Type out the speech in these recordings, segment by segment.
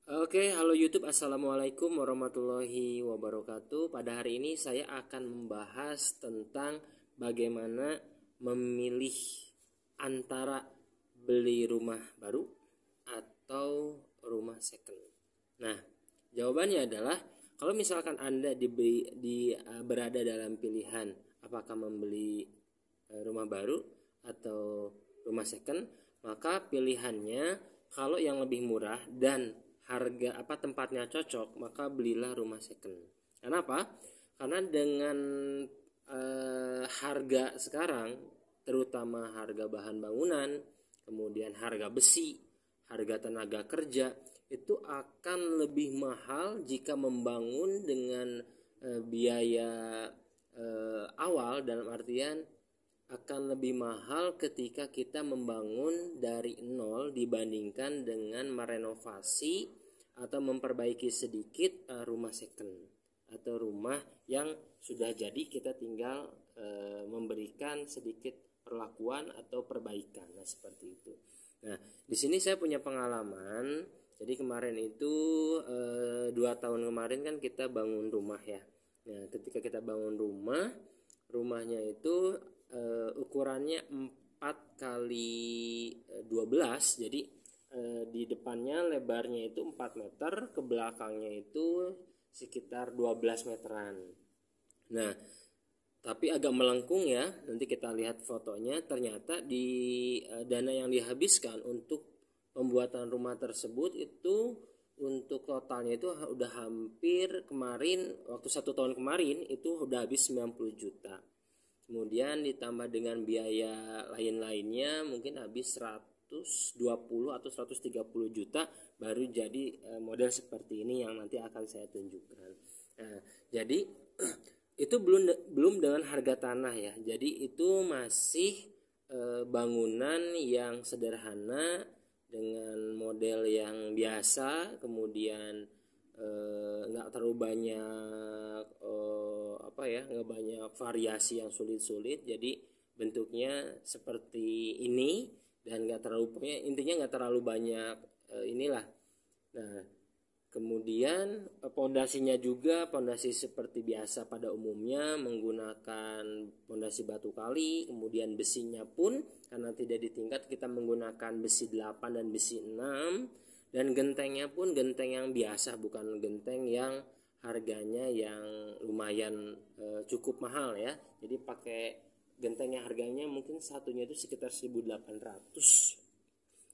Oke, halo YouTube, Assalamualaikum warahmatullahi wabarakatuh. Pada hari ini saya akan membahas tentang bagaimana memilih antara beli rumah baru atau rumah second. Nah, jawabannya adalah kalau misalkan Anda berada dalam pilihan apakah membeli rumah baru atau rumah second, maka pilihannya kalau yang lebih murah dan harga tempatnya cocok, maka belilah rumah second. Kenapa? Karena dengan harga sekarang, terutama harga bahan bangunan, kemudian harga besi, harga tenaga kerja, itu akan lebih mahal jika membangun dengan biaya awal, dalam artian akan lebih mahal ketika kita membangun dari nol dibandingkan dengan merenovasi atau memperbaiki sedikit rumah second atau rumah yang sudah jadi, kita tinggal memberikan sedikit perlakuan atau perbaikan. Nah, seperti itu. Nah, di sini saya punya pengalaman. Jadi kemarin itu 2 tahun kemarin kan kita bangun rumah ya. Nah, ketika kita bangun rumahnya itu ukurannya 4 kali 12. Jadi di depannya lebarnya itu 4 meter, ke belakangnya itu sekitar 12 meteran. Nah, tapi agak melengkung ya. Nanti kita lihat fotonya. Ternyata di dana yang dihabiskan untuk pembuatan rumah tersebut itu untuk totalnya itu udah hampir, kemarin waktu 1 tahun kemarin itu udah habis 90 juta. Kemudian ditambah dengan biaya lain-lainnya mungkin habis 120 atau 130 juta baru jadi model seperti ini yang nanti akan saya tunjukkan. Nah, jadi itu belum dengan harga tanah ya. Jadi itu masih bangunan yang sederhana dengan model yang biasa, kemudian nggak terlalu banyak nggak banyak variasi yang sulit-sulit. Jadi bentuknya seperti ini dan nggak terlalu, intinya nggak terlalu banyak inilah. Nah, kemudian pondasinya juga pondasi seperti biasa pada umumnya, menggunakan pondasi batu kali. Kemudian besinya pun karena tidak ditingkat, kita menggunakan besi 8 dan besi 6. Dan gentengnya pun genteng yang biasa, bukan genteng yang harganya yang lumayan cukup mahal ya. Jadi pakai genteng yang harganya mungkin satunya itu sekitar 1.800.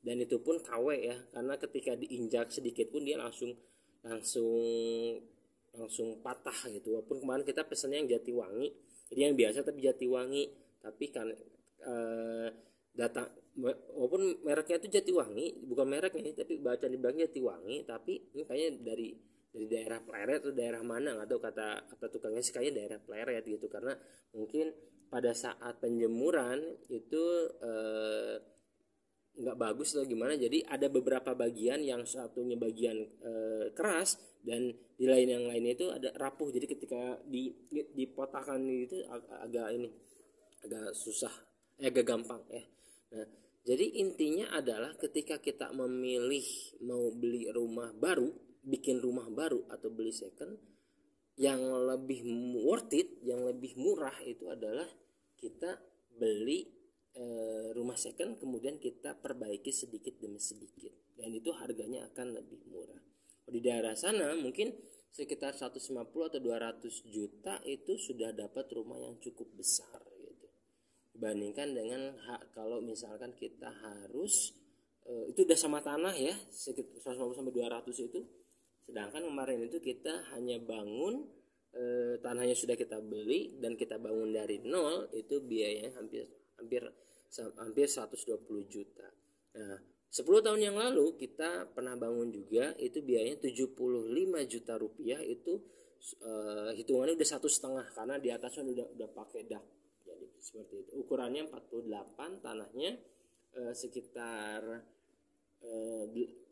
Dan itu pun KW ya, karena ketika diinjak sedikit pun dia langsung patah gitu. Walaupun kemarin kita pesannya yang Jatiwangi, jadi yang biasa tapi Jatiwangi, tapi kan data walaupun mereknya itu Jatiwangi, bukan mereknya tapi bacaan di belakang Jatiwangi, tapi ini kayaknya dari daerah Pleret atau daerah mana, nggak tahu, kata tukangnya sih kayaknya daerah Pleret gitu. Karena mungkin pada saat penjemuran itu nggak bagus atau gimana, jadi ada beberapa bagian, yang satunya bagian keras dan di lain yang lainnya itu ada rapuh. Jadi ketika dipotakan itu agak susah, agak gampang ya. Nah, jadi intinya adalah ketika kita memilih mau beli rumah baru, bikin rumah baru atau beli second, yang lebih worth it, yang lebih murah itu adalah kita beli rumah second, kemudian kita perbaiki sedikit demi sedikit, dan itu harganya akan lebih murah. Di daerah sana mungkin sekitar 150 atau 200 juta itu sudah dapat rumah yang cukup besar gitu, dibandingkan dengan kalau misalkan kita harus itu udah sama tanah ya, sekitar 150 sampai 200 itu. Sedangkan kemarin itu kita hanya bangun, tanahnya sudah kita beli dan kita bangun dari nol, itu biayanya hampir 120 juta. Nah, 10 tahun yang lalu kita pernah bangun juga, itu biayanya 75 juta rupiah. Itu hitungannya udah 1,5 karena di atasnya udah pakai dak. Jadi seperti itu. Ukurannya 48, tanahnya sekitar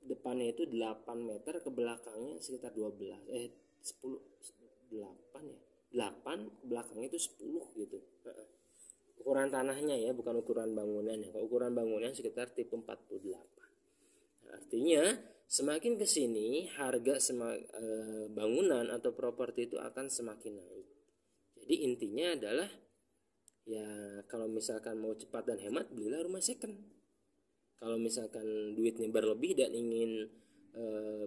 depannya itu 8 meter, ke belakangnya sekitar 10 8 ya. 8 ke belakangnya itu 10 gitu. Ukuran tanahnya ya, bukan ukuran bangunannya. Kalau ukuran bangunan sekitar tipe 48. Nah, artinya Semakin ke sini harga bangunan atau properti itu akan semakin naik. Jadi intinya adalah ya kalau misalkan mau cepat dan hemat, belilah rumah second. Kalau misalkan duitnya berlebih dan ingin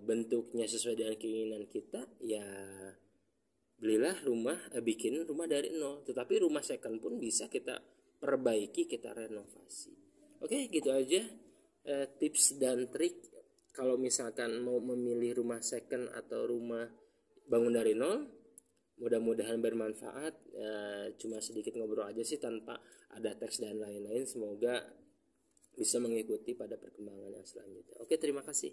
bentuknya sesuai dengan keinginan kita, ya belilah bikin rumah dari nol. Tetapi rumah second pun bisa kita perbaiki, kita renovasi. Oke, gitu aja tips dan trik kalau misalkan mau memilih rumah second atau rumah bangun dari nol. Mudah-mudahan bermanfaat. Cuma sedikit ngobrol aja sih tanpa ada teks dan lain-lain. Semoga bisa mengikuti pada perkembangan yang selanjutnya. Oke, terima kasih.